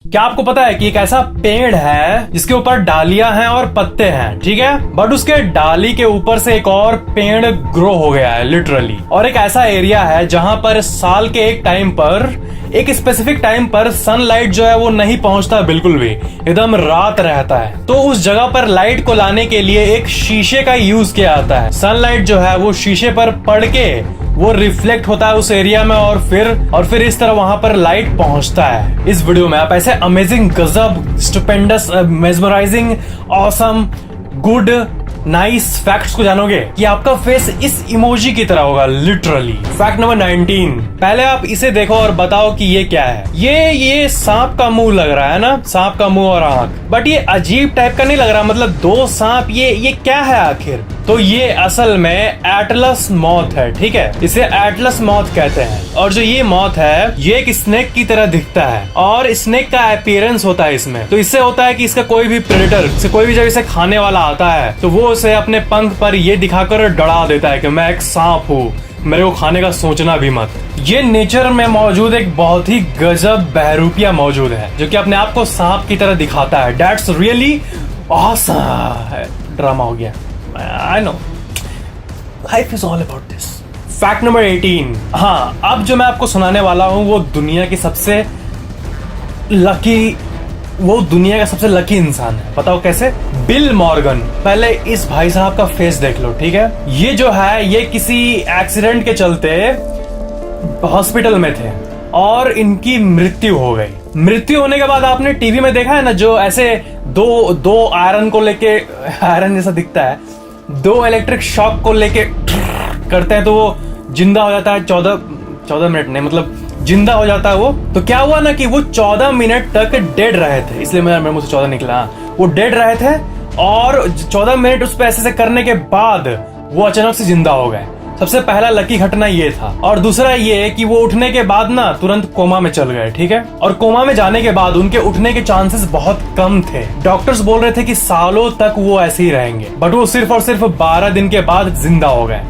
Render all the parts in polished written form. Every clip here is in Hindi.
क्या आपको पता है कि एक ऐसा पेड़ है जिसके ऊपर डालियां हैं और पत्ते हैं, ठीक है, बट उसके डाली के ऊपर से एक और पेड़ ग्रो हो गया है लिटरली। और एक ऐसा एरिया है जहां पर साल के एक स्पेसिफिक टाइम पर सनलाइट जो है वो नहीं पहुंचता बिल्कुल भी, एकदम रात रहता है। तो उस जगह पर लाइट को लाने के लिए एक शीशे का यूज किया जाता है। सनलाइट जो है वो शीशे पर पड़ के वो रिफ्लेक्ट होता है उस एरिया में और फिर इस तरह वहां पर लाइट पहुंचता है। इस वीडियो में आप ऐसे अमेजिंग, गजब, stupendous, mesmerising, awesome, good, nice facts को जानोगे कि आपका फेस इस इमोजी की तरह होगा लिटरली। फैक्ट नंबर 19, पहले आप इसे देखो और बताओ कि ये क्या है। ये सांप का मुंह लग रहा है ना, सांप का मुंह और आंख, बट ये अजीब टाइप का नहीं लग रहा, मतलब दो सांप, ये क्या है आखिर। तो ये असल में एटलस मॉथ है, ठीक है, इसे एटलस मॉथ कहते हैं। और जो ये मॉथ है ये एक स्नेक की तरह दिखता है और स्नेक का अपीयरेंस होता है इसमें। तो इससे होता है कि इसका कोई भी प्रेडेटर, कोई भी जब इसे खाने वाला आता है तो वो उसे अपने पंख पर ये दिखाकर डरा देता है कि मैं एक सांप हूँ, मेरे को खाने का सोचना भी मत। ये नेचर में मौजूद एक बहुत ही गजब बहरूपिया मौजूद है जो कि अपने आप को सांप की तरह दिखाता है। That's really awesome. ड्रामा हो गया, I know. Life is all about this. Fact number 18, हाँ, अब जो मैं आपको सुनाने वाला हूँ वो दुनिया का सबसे लकी इंसान है। बताओ कैसे? Bill Morgan. पहले इस भाई साहब का फेस देख लो, ठीक है। ये जो है ये किसी एक्सीडेंट के चलते हॉस्पिटल में थे और इनकी मृत्यु हो गई। मृत्यु होने के बाद आपने टीवी में देखा है ना, जो ऐसे दो आयरन को लेके, आयरन जैसा दिखता है, दो इलेक्ट्रिक शॉक को लेके करते हैं तो वो जिंदा हो जाता है। 14 मिनट नहीं, मतलब जिंदा हो जाता है वो। तो क्या हुआ ना कि वो 14 मिनट तक डेड रहे थे, इसलिए मेरे मुंह से 14 निकला। वो डेड रहे थे और 14 मिनट उस पे ऐसे करने के बाद वो अचानक से जिंदा हो गए। सबसे पहला लकी घटना ये था। और दूसरा ये कि वो उठने के बाद ना तुरंत कोमा में चल गए, ठीक है। और कोमा में जाने के बाद उनके उठने के चांसेस बहुत कम थे। डॉक्टर्स बोल रहे थे कि सालों तक वो ऐसे ही रहेंगे, बट वो सिर्फ और सिर्फ 12 दिन के बाद जिंदा हो गए।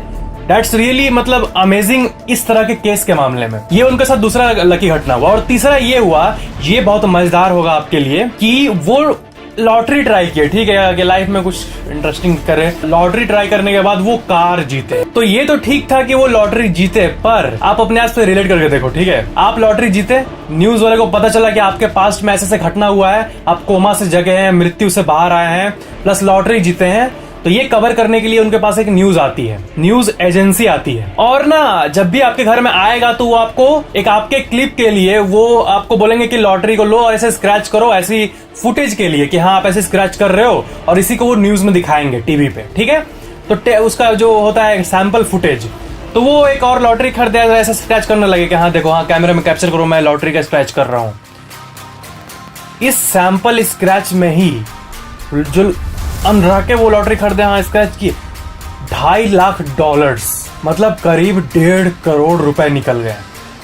दैट्स रियली मतलब अमेजिंग इस तरह के केस के मामले में। ये उनके साथ दूसरा लकी घटना हुआ। और तीसरा ये हुआ, ये बहुत मजेदार होगा आपके लिए, कि वो लॉटरी ट्राई किए, ठीक है, कि लाइफ में कुछ इंटरेस्टिंग करे। लॉटरी ट्राई करने के बाद वो कार जीते। तो ये तो ठीक था कि वो लॉटरी जीते, पर आप अपने आप से रिलेट करके देखो, ठीक है। आप लॉटरी जीते, न्यूज वाले को पता चला कि आपके पास्ट में ऐसे घटना हुआ है, आप कोमा से जगे हैं, मृत्यु से बाहर आए हैं, प्लस लॉटरी जीते हैं। तो ये कवर करने के लिए उनके पास एक न्यूज आती है, न्यूज एजेंसी आती है। और ना जब भी आपके घर में आएगा तो वो आपको आपके क्लिप के लिए वो आपको बोलेंगे कि लॉटरी को लो और ऐसे स्क्रैच करो, ऐसी फुटेज के लिए कि हाँ आप ऐसे स्क्रैच कर रहे हो, और इसी को वो न्यूज में दिखाएंगे टीवी पे, ठीक है। तो उसका जो होता है सैंपल फुटेज, तो वो एक और लॉटरी खरीदे ऐसे स्क्रैच करने लगे कि हाँ देखो, हाँ कैमरे में कैप्चर करो, मैं लॉटरी का स्क्रैच कर रहा हूँ। इस सैंपल स्क्रैच में ही जो अनरा के वो लॉटरी खरीदे, हाँ स्क्रैच की, $2.5 लाख, मतलब करीब 1.5 करोड़ रुपए निकल गए।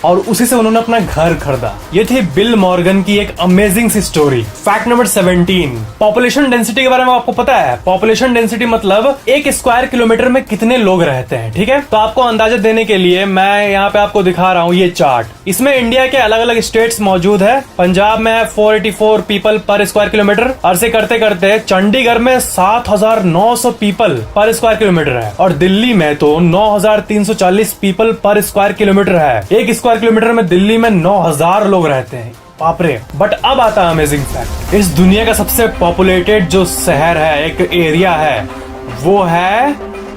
और उसी से उन्होंने अपना घर खरीदा। ये थी बिल मॉर्गन की एक अमेजिंग सी story. Fact number 17, population density के बारे में आपको पता है? पॉपुलेशन डेंसिटी मतलब 1 स्क्वायर किलोमीटर में कितने लोग रहते हैं, ठीक है। तो आपको अंदाजा देने के लिए मैं यहाँ पे आपको दिखा रहा हूँ ये चार्ट। इसमें इंडिया के अलग अलग स्टेट्स मौजूद है। पंजाब में 484 पीपल पर स्क्वायर किलोमीटर, और से करते करते चंडीगढ़ में 7,900 पीपल पर स्क्वायर किलोमीटर है, और दिल्ली में तो 9,340 पीपल पर स्क्वायर किलोमीटर है। 1 स्क्वायर किलोमीटर में दिल्ली में 9,000 लोग रहते हैं, बाप रे। बट अब आता है अमेजिंग फैक्ट। इस दुनिया का सबसे पॉपुलेटेड जो शहर है, एक एरिया है, वो है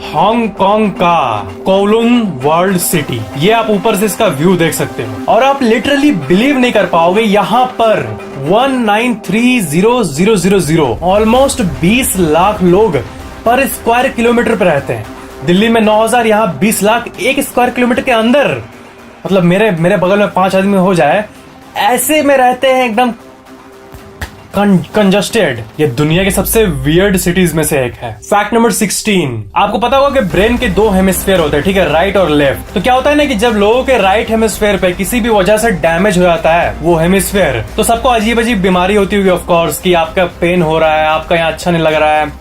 हांगकांग का कोलुन वर्ल्ड सिटी। ये आप ऊपर से इसका व्यू देख सकते हो और आप लिटरली बिलीव नहीं कर पाओगे, यहाँ पर 1930000 ऑलमोस्ट 20 लाख लोग पर स्क्वायर किलोमीटर पे रहते हैं। दिल्ली में 9,000, यहाँ 20 लाख 1 स्क्वायर किलोमीटर के अंदर। मतलब मेरे बगल में 5 आदमी हो जाए, ऐसे में रहते हैं एकदम कंजस्टेड। ये दुनिया के सबसे वियर्ड सिटीज में से एक है। फैक्ट नंबर 16, आपको पता होगा कि ब्रेन के 2 हेमिस्फीयर होते हैं, ठीक है, राइट और लेफ्ट। तो क्या होता है ना कि जब लोगों के राइट हेमिस्फीयर पे किसी भी वजह से डैमेज हो जाता है वो हेमिस्फीयर, तो सबको अजीब अजीब बीमारी होती होगी ऑफ कोर्स, कि आपका पेन हो रहा है, आपका यहाँ अच्छा नहीं लग रहा है,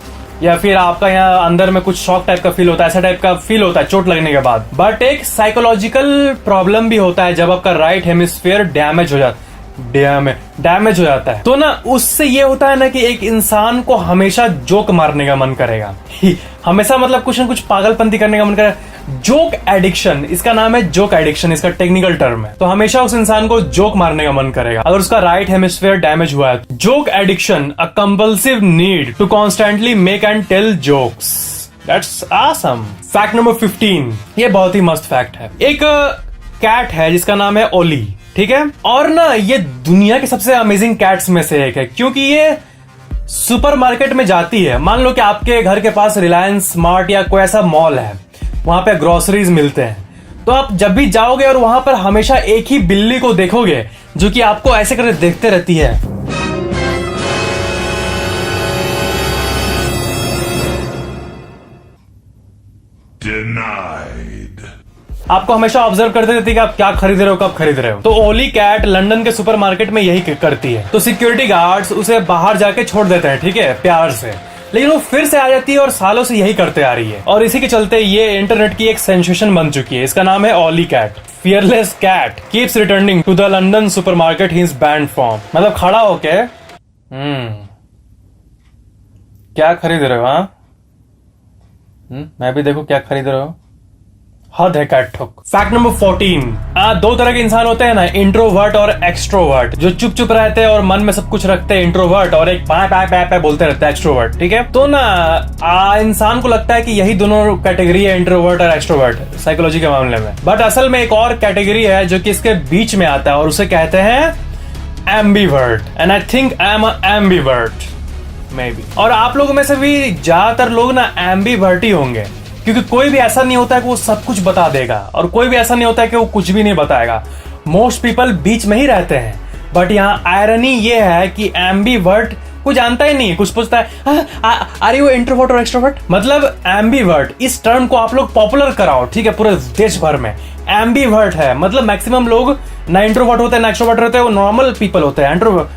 या फिर आपका यहाँ अंदर में कुछ शॉक टाइप का फील होता है, ऐसा टाइप का फील होता है चोट लगने के बाद। बट एक साइकोलॉजिकल प्रॉब्लम भी होता है जब आपका राइट हेमिस्फीयर डैमेज हो जाता है। डैमेज हो जाता है। तो ना उससे ये होता है ना कि एक इंसान को हमेशा जोक मारने का मन करेगा हमेशा मतलब कुछ ना कुछ पागलपंती करने का मन करेगा। जोक एडिक्शन, इसका नाम है जोक एडिक्शन, इसका टेक्निकल टर्म है। तो हमेशा उस इंसान को जोक मारने का मन करेगा अगर उसका राइट हेमिस्फीयर डैमेज हुआ है। Joke addiction, a compulsive need to constantly make and tell jokes. That's awesome. Fact number 15, ये बहुत ही मस्त फैक्ट है। एक कैट है जिसका नाम है ओली, ठीक है। और ना ये दुनिया के सबसे अमेजिंग कैट्स में से एक है, क्योंकि ये सुपरमार्केट में जाती है। मान लो कि आपके घर के पास रिलायंस स्मार्ट या कोई ऐसा मॉल है, वहां पे ग्रोसरीज मिलते हैं, तो आप जब भी जाओगे और वहां पर हमेशा एक ही बिल्ली को देखोगे जो कि आपको ऐसे करके देखते रहती है। Denied. आपको हमेशा ऑब्जर्व करते रहती है कि आप क्या खरीद रहे हो, कब खरीद रहे हो। तो ओली कैट लंदन के सुपरमार्केट में यही करती है। तो सिक्योरिटी गार्ड्स उसे बाहर जाके छोड़ देते हैं, ठीक है, प्यार से, लेकिन वो फिर से आ जाती है और सालों से यही करते आ रही है। और इसी के चलते ये इंटरनेट की एक सेंसेशन बन चुकी है। इसका नाम है Ollie cat. Fearless cat keeps returning to the London supermarket he is banned from. मतलब खड़ा होके क्या खरीद रहे हो, हाँ मैं भी देखो क्या खरीद रहे हो। हद है कैट ठोक। फैक्ट नंबर 14, दो तरह के इंसान होते हैं ना, इंट्रोवर्ट और एक्सट्रोवर्ट। जो चुप चुप रहते हैं और मन में सब कुछ रखते हैं इंट्रोवर्ट, और एक पाए पाए पाए पाए बोलते रहते हैं एक्सट्रोवर्ट, ठीक है। तो ना इंसान को लगता है कि यही दोनों कैटेगरी है, इंट्रोवर्ट और एक्सट्रोवर्ट, साइकोलॉजी के मामले में। बट असल में एक और कैटेगरी है जो कि इसके बीच में आता है और उसे कहते हैं ambivert. And I think I am ambivert may be. और आप लोगों में से भी ज्यादातर लोग ना एम्बीवर्ट ही होंगे, क्योंकि कोई भी ऐसा नहीं होता है कि वो सब कुछ बता देगा और कोई भी ऐसा नहीं होता है कि वो कुछ भी नहीं बताएगा। मोस्ट पीपल बीच में ही रहते हैं। बट यहाँ आयरनी ये है कि एम्बीवर्ट कुछ जानता ही नहीं, कुछ पूछता है आर यू इंट्रोवर्ट और एक्सट्रोवर्ट। मतलब एम्बीवर्ट, इस टर्म को आप लोग पॉपुलर कराओ, ठीक है, पूरे देश भर में। एम्बीवर्ट है मतलब मैक्सिमम लोग ना इंट्रोवर्ट होते हैं ना एक्सट्रोवर्ट होते हैं, वो नॉर्मल पीपल होते हैं,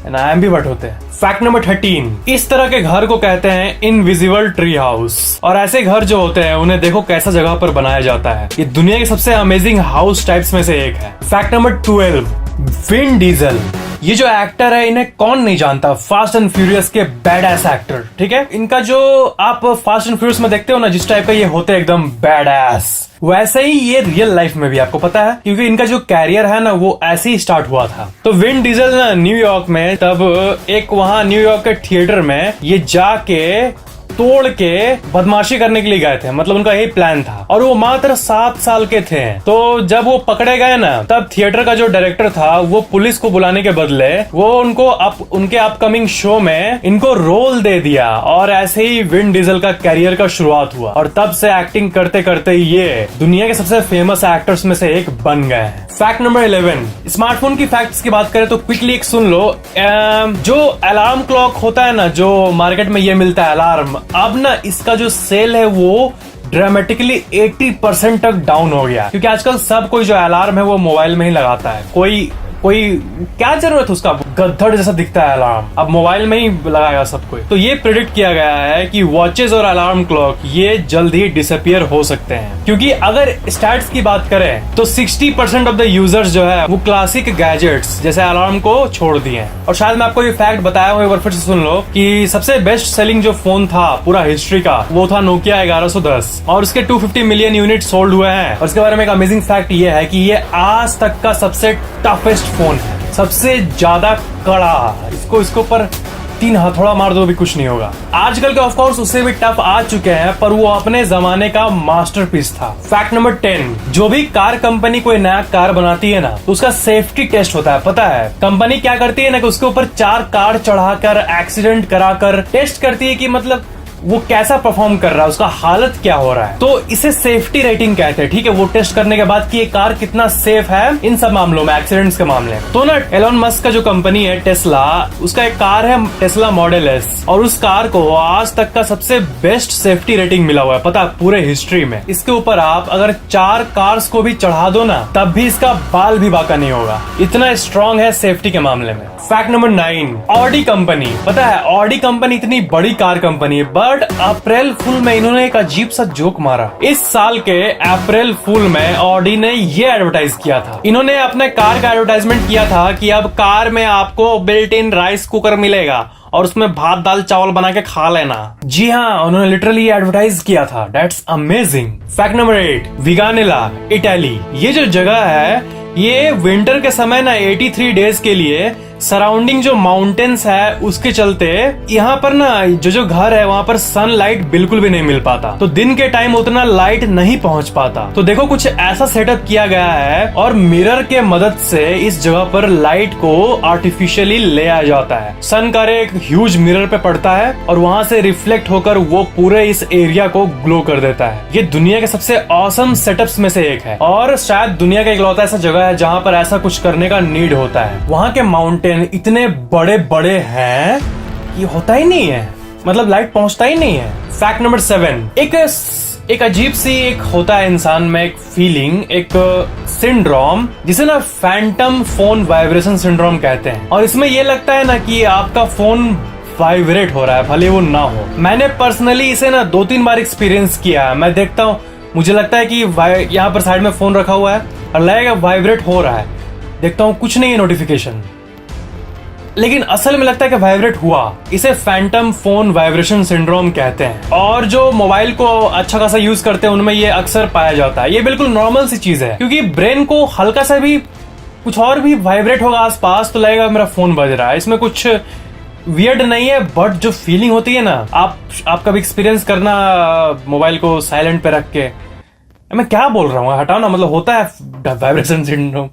ना एम्बीवर्ट होते हैं। फैक्ट नंबर 13, इस तरह के घर को कहते हैं इनविजिबल ट्री हाउस। और ऐसे घर जो होते हैं उन्हें देखो कैसा जगह पर बनाया जाता है। ये दुनिया के सबसे अमेजिंग हाउस टाइप्स में से एक है। Fact number 12, Vin Diesel. ये जो एक्टर है इन्हें कौन नहीं जानता, फास्ट एंड फ्यूरियस के बैड एस एक्टर, ठीक है। इनका जो आप फास्ट एंड फ्यूरियस में देखते हो ना, जिस टाइप का ये होते हैं एकदम बैड एस, वैसे ही ये रियल लाइफ में भी आपको पता है, क्योंकि इनका जो कैरियर है ना वो ऐसे ही स्टार्ट हुआ था। तो विन डीजल ना न्यूयॉर्क में तब एक वहां न्यूयॉर्क के थिएटर में ये जाके तोड़ के बदमाशी करने के लिए गए थे। मतलब उनका यही प्लान था और वो मात्र 7 साल के थे। तो जब वो पकड़े गए ना, तब थिएटर का जो डायरेक्टर था वो पुलिस को बुलाने के बदले वो उनको उनके अपकमिंग शो में इनको रोल दे दिया और ऐसे ही विन डीजल का कैरियर का शुरुआत हुआ। और तब से एक्टिंग करते करते ये दुनिया के सबसे फेमस एक्टर्स में से एक बन गए हैं। फैक्ट नंबर 11, स्मार्टफोन की फैक्ट्स की बात करें तो क्विकली एक सुन लो। जो अलार्म क्लॉक होता है ना, जो मार्केट में ये मिलता है अलार्म, अब ना इसका जो सेल है वो ड्रामेटिकली 80% तक डाउन हो गया, क्योंकि आजकल सब कोई जो अलार्म है वो मोबाइल में ही लगाता है। कोई क्या जरूरत है उसका, गद्धड़ जैसा दिखता है अलार्म, अब मोबाइल में ही लगाएगा सब कोई। तो ये प्रेडिक्ट किया गया है कि वॉचेस और अलार्म क्लॉक ये जल्द ही डिसअपियर हो सकते हैं, क्योंकि अगर स्टैट्स की बात करें तो 60% ऑफ द यूजर्स जो है वो क्लासिक गैजेट्स जैसे अलार्म को छोड़ दिए हैं। और शायद मैं आपको ये फैक्ट बताया हूँ, एक बार फिर से सुन लो कि सबसे बेस्ट सेलिंग जो फोन था पूरा हिस्ट्री का वो था नोकिया 1110 और उसके 250 मिलियन यूनिट सोल्ड हुए हैं। और इसके बारे में एक अमेजिंग फैक्ट ये है कि ये आज तक का सबसे टफेस्ट फोन है, सबसे ज्यादा कड़ा। इसको ऊपर 3 हथौड़ा मार दो भी कुछ नहीं होगा। आजकल के ऑफकोर्स उससे भी टफ आ चुके हैं, पर वो अपने जमाने का मास्टरपीस था। फैक्ट नंबर 10, जो भी कार कंपनी कोई नया कार बनाती है ना तो उसका सेफ्टी टेस्ट होता है। पता है कंपनी क्या करती है ना कि उसके ऊपर 4 कार चढ़ाकर एक्सीडेंट कराकर टेस्ट करती है कि मतलब वो कैसा परफॉर्म कर रहा है, उसका हालत क्या हो रहा है। तो इसे सेफ्टी रेटिंग कहते हैं, ठीक है। वो टेस्ट करने के बाद कि ये कार कितना सेफ है इन सब मामलों में, एक्सीडेंट्स के मामले में। तो ना एलोन मस्क का जो कंपनी है टेस्ला, उसका एक कार है टेस्ला मॉडल एस, और उस कार को आज तक का सबसे बेस्ट सेफ्टी रेटिंग मिला हुआ है, पता है, पूरे हिस्ट्री में। इसके ऊपर आप अगर 4 कार्स को भी चढ़ा दो ना तब भी इसका बाल भी बाका नहीं होगा, इतना स्ट्रॉन्ग है सेफ्टी के मामले में। Fact number 9, Audi company. पता है ऑडी कंपनी इतनी बड़ी कार कंपनी है, बट अप्रैल फूल में इन्होंने एक अजीब सा जोक मारा। इस साल के अप्रैल फूल में ऑडी ने ये एडवर्टाइज किया था। इन्होंने अपने कार का एडवर्टाइजमेंट किया था कि अब कार में आपको बिल्ट इन राइस कुकर मिलेगा और उसमें भात दाल चावल बना के खा लेना। जी हाँ, उन्होंने लिटरली एडवर्टाइज किया था। That's amazing. Fact number 8, Viganella, Italy. ये जो जगह है ये विंटर के समय ना 83 डेज के लिए सराउंडिंग जो माउंटेन्स है उसके चलते यहाँ पर ना जो घर है वहाँ पर सनलाइट बिल्कुल भी नहीं मिल पाता, तो दिन के टाइम उतना लाइट नहीं पहुँच पाता। तो देखो कुछ ऐसा सेटअप किया गया है और मिरर के मदद से इस जगह पर लाइट को आर्टिफिशियली ले आया जाता है। सन का रे एक ह्यूज मिरर पे पड़ता है और वहाँ से रिफ्लेक्ट होकर वो पूरे इस एरिया को ग्लो कर देता है। ये दुनिया के सबसे ऑसम सेटअप्स में से एक है और शायद दुनिया का इकलौता ऐसा जगह है जहाँ पर ऐसा कुछ करने का नीड होता है। वहाँ के माउंटेन इतने बड़े बड़े हैं कि होता ही नहीं है, मतलब लाइट पहुंचता ही नहीं है। फैक्ट नंबर 7, एक अजीब सी एक होता है इंसान में एक फीलिंग, एक सिंड्रोम जिसे ना फैंटम फोन वाइब्रेशन सिंड्रोम कहते हैं। और इसमें ये लगता है ना कि आपका फोन वाइब्रेट हो रहा है भले वो ना हो। मैंने पर्सनली इसे ना 2-3 बार एक्सपीरियंस किया है। मैं देखता हूँ, मुझे लगता है कि यहाँ पर साइड में फोन रखा हुआ है और लगेगा वाइब्रेट हो रहा है, देखता हूँ कुछ नहीं है नोटिफिकेशन, लेकिन असल में लगता है कि वाइब्रेट हुआ। इसे फैंटम फोन वाइब्रेशन सिंड्रोम कहते हैं और जो मोबाइल को अच्छा खासा यूज करते हैं उनमें ये अक्सर पाया जाता है। ये बिल्कुल नॉर्मल सी चीज है क्योंकि ब्रेन को हल्का सा भी कुछ और भी वाइब्रेट होगा आसपास तो लगेगा मेरा फोन बज रहा है। इसमें कुछ वियर्ड नहीं है, बट जो फीलिंग होती है ना, आप कभी एक्सपीरियंस करना मोबाइल को साइलेंट पे रख के। मैं क्या बोल रहा हूँ, हटाओ ना, मतलब होता है वाइब्रेशन सिंड्रोम।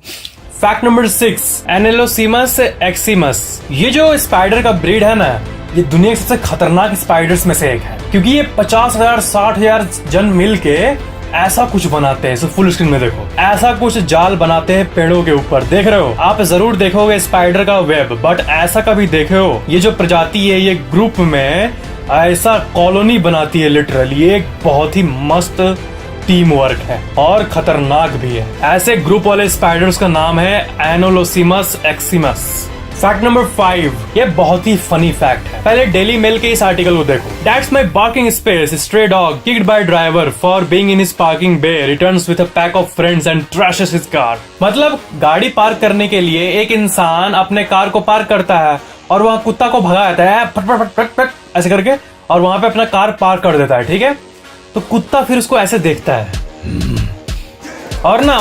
Fact number 6, एनेलोसीमस एक्सीमस। ये जो स्पाइडर का ब्रीड है ना, ये दुनिया के सबसे खतरनाक स्पाइडर्स में से एक है क्योंकि ये 50,000 60,000 जन मिल के ऐसा कुछ बनाते हैं। फुल स्क्रीन में देखो, ऐसा कुछ जाल बनाते हैं पेड़ों के ऊपर, देख रहे हो आप? जरूर देखोगे स्पाइडर का वेब, बट ऐसा कभी देखे हो? ये जो प्रजाति है ये ग्रुप में ऐसा कॉलोनी बनाती है लिटरली। एक बहुत ही मस्त टीम वर्क है और खतरनाक भी है। ऐसे ग्रुप वाले स्पाइडर्स का नाम है एनोलोसीमस एक्सीमस। फैक्ट नंबर 5, ये बहुत ही फनी फैक्ट है। पहले डेली मेल के इस आर्टिकल को देखो। That's my parking space, stray dog kicked by driver for being in his parking bay returns with a pack of friends and trashes his car. मतलब गाड़ी पार्क करने के लिए एक इंसान अपने कार को पार्क करता है और वहाँ कुत्ता को भगा देता है फट फट फट फट ऐसे करके, और वहां पे अपना कार पार्क कर देता है, ठीक है? तो कुत्ता फिर उसको ऐसे देखता है और ना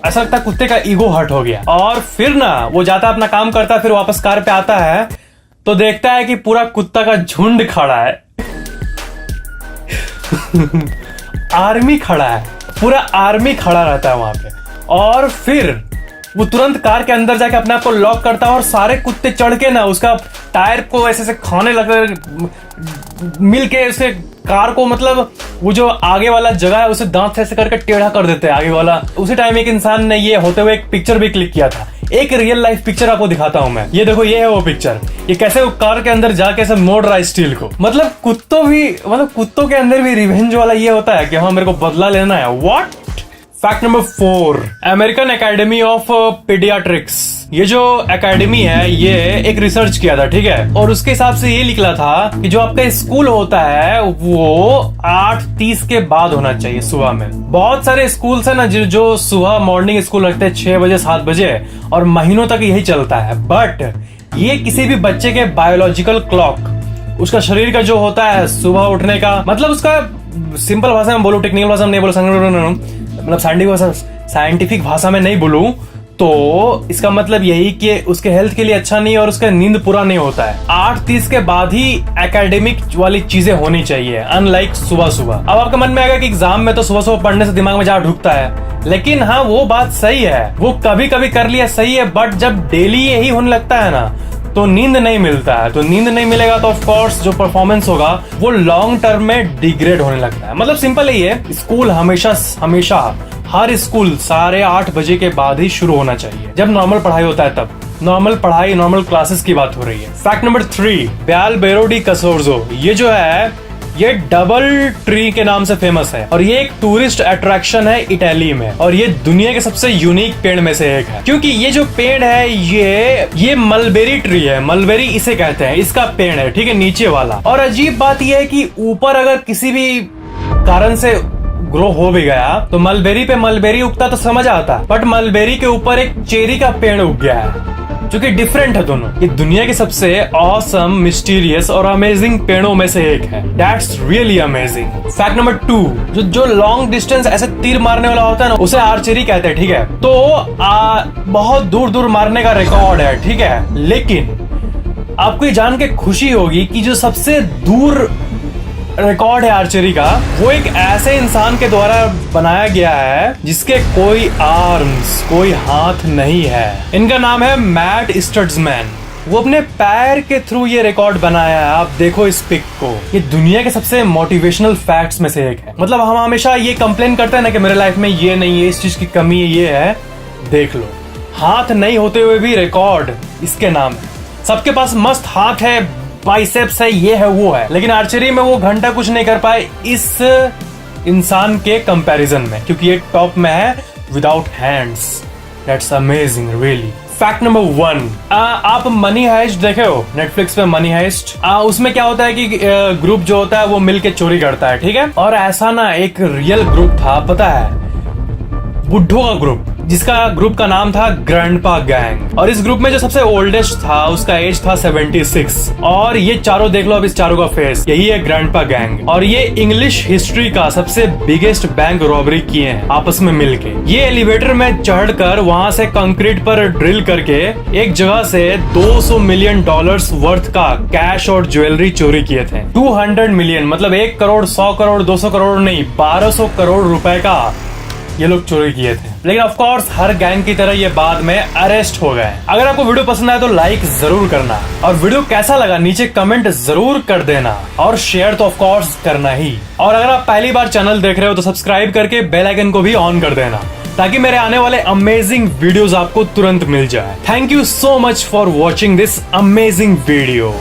ऐसा लगता है कुत्ते का ईगो हर्ट हो गया, और फिर ना वो जाता है अपना काम करता है, फिर वापस कार पे आता है तो देखता है कि पूरा कुत्ता का झुंड खड़ा है आर्मी खड़ा है, पूरा आर्मी खड़ा रहता है वहां पे। और फिर वो तुरंत कार के अंदर जाके अपने आप को लॉक करता है और सारे कुत्ते चढ़ के ना उसका टायर को ऐसे से खाने लगे मिल के उसके कार को, मतलब वो जो आगे वाला जगह है उसे दांत ऐसे करके टेढ़ा कर देते हैं आगे वाला। उसी टाइम एक इंसान ने ये होते हुए एक पिक्चर भी क्लिक किया था। एक रियल लाइफ पिक्चर आपको दिखाता हूं मैं, ये देखो, ये है वो पिक्चर। ये कैसे वो कार के अंदर जाके ऐसे मोड़ रहा है स्टील को। मतलब कुत्तों के अंदर भी रिवेंज वाला ये होता है कि हाँ मेरे को बदला लेना है। What? Fact number 4, American academy of paediatrics. ये जो एकेडमी है ये एक रिसर्च किया था, ठीक है? और उसके हिसाब से ये निकला था कि जो आपका स्कूल होता है वो 8:30 के बाद होना चाहिए सुबह में। बहुत सारे स्कूल्स है ना जो सुबह मॉर्निंग स्कूल रखते हैं 6 बजे 7 बजे और महीनों तक यही चलता है। बट ये किसी भी बच्चे के बायोलॉजिकल क्लॉक, उसका शरीर का जो होता है सुबह उठने का, मतलब उसका सिंपल भाषा में बोलूं, टेक्निकल भाषा में नहीं बोलूं, मतलब साइंटिफिक भाषा में नहीं बोलूं तो इसका मतलब यही कि उसके हेल्थ के लिए अच्छा नहीं और उसका नींद पूरा नहीं होता है। 8:30 के बाद ही एकेडमिक वाली चीजें होनी चाहिए, अनलाइक सुबह सुबह। अब आपके मन में आएगा कि एग्जाम में तो सुबह सुबह पढ़ने से दिमाग में जा ढुकता है, लेकिन हाँ वो बात सही है, वो कभी कभी कर लिया सही है, बट जब डेली यही होने लगता है ना तो नींद नहीं मिलता है। तो नींद नहीं मिलेगा तो ऑफ कोर्स जो परफॉर्मेंस होगा वो लॉन्ग टर्म में डिग्रेड होने लगता है। मतलब सिंपल ही है, स्कूल हमेशा हर स्कूल 8:30 बजे के बाद ही शुरू होना चाहिए, जब नॉर्मल पढ़ाई होता है तब। नॉर्मल पढ़ाई, नॉर्मल क्लासेस की बात हो रही है। फैक्ट नंबर 3, ब्याल बेरो डी कसोर्जो। ये जो है ये डबल ट्री के नाम से फेमस है और ये एक टूरिस्ट अट्रैक्शन है इटली में, और ये दुनिया के सबसे यूनिक पेड़ में से एक है, क्योंकि ये जो पेड़ है ये मलबेरी ट्री है। मलबेरी इसे कहते हैं, इसका पेड़ है, ठीक है, नीचे वाला। और अजीब बात यह है कि ऊपर अगर किसी भी कारण से ग्रो हो भी गया तो मलबेरी पे मलबेरी उगता तो समझ आता, बट मलबेरी के ऊपर एक चेरी का पेड़ उग गया है जो कि डिफरेंट है दोनों। ये दुनिया के सबसे ऑसम, मिस्टीरियस और अमेजिंग पेड़ों में से एक है। That's really amazing. Fact number 2, जो लॉन्ग डिस्टेंस ऐसे तीर मारने वाला होता है ना, उसे आर्चरी कहते हैं, ठीक है। तो बहुत दूर दूर मारने का रिकॉर्ड है, ठीक है। लेकिन आपको ये जान के खुशी होगी कि जो सबसे दूर रिकॉर्ड है आर्चरी का, वो एक ऐसे इंसान के द्वारा बनाया गया है जिसके कोई आर्म्स, कोई हाथ नहीं है। इनका नाम है मैट स्टड्समैन। वो अपने पैर के थ्रू ये रिकॉर्ड बनाया है। आप देखो इस पिक को, ये दुनिया के सबसे मोटिवेशनल फैक्ट्स में से एक है। मतलब हम हमेशा ये कंप्लेन करते हैं ना कि मेरे लाइफ में ये नहीं है, इस चीज की कमी है, ये है। देख लो, हाथ नहीं होते हुए भी रिकॉर्ड इसके नाम है। सबके पास मस्त हाथ है, बाइसेप्स है, ये है, वो है, लेकिन आर्चरी में वो घंटा कुछ नहीं कर पाए इस इंसान के कंपैरिजन में, क्योंकि ये टॉप में है without hands. That's amazing really. Fact number 1, आप मनी हाइस्ट देखे हो नेटफ्लिक्स पे? मनी हाइस्ट, उसमें क्या होता है कि ग्रुप जो होता है वो मिलके चोरी करता है, ठीक है। और ऐसा ना एक रियल ग्रुप था, पता है, बुड्ढों का ग्रुप, जिसका ग्रुप का नाम था ग्रैंडपा गैंग। और इस ग्रुप में जो सबसे ओल्डेस्ट था उसका एज था 76। और ये चारों देख लो, अब इस चारों का फेस, यही है ग्रैंडपा गैंग। और ये इंग्लिश हिस्ट्री का सबसे बिगेस्ट बैंक रॉबरी किए हैं आपस में मिलके। ये एलिवेटर में चढ़कर वहां से कंक्रीट पर ड्रिल करके एक जगह से $200 मिलियन वर्थ का कैश और ज्वेलरी चोरी किए थे। 200 मिलियन मतलब 1 करोड़, 100 करोड़, 200 करोड़ नहीं, 1200 करोड़ रुपए का ये लोग चोरी किए थे। लेकिन ऑफ कोर्स हर गैंग की तरह ये बाद में अरेस्ट हो गए। अगर आपको वीडियो पसंद आया तो लाइक जरूर करना, और वीडियो कैसा लगा नीचे कमेंट जरूर कर देना, और शेयर तो ऑफ कोर्स करना ही। और अगर आप पहली बार चैनल देख रहे हो तो सब्सक्राइब करके बेल आइकन को भी ऑन कर देना, ताकि मेरे आने वाले अमेजिंग वीडियोस आपको तुरंत मिल जाए। Thank you so much for watching this amazing video.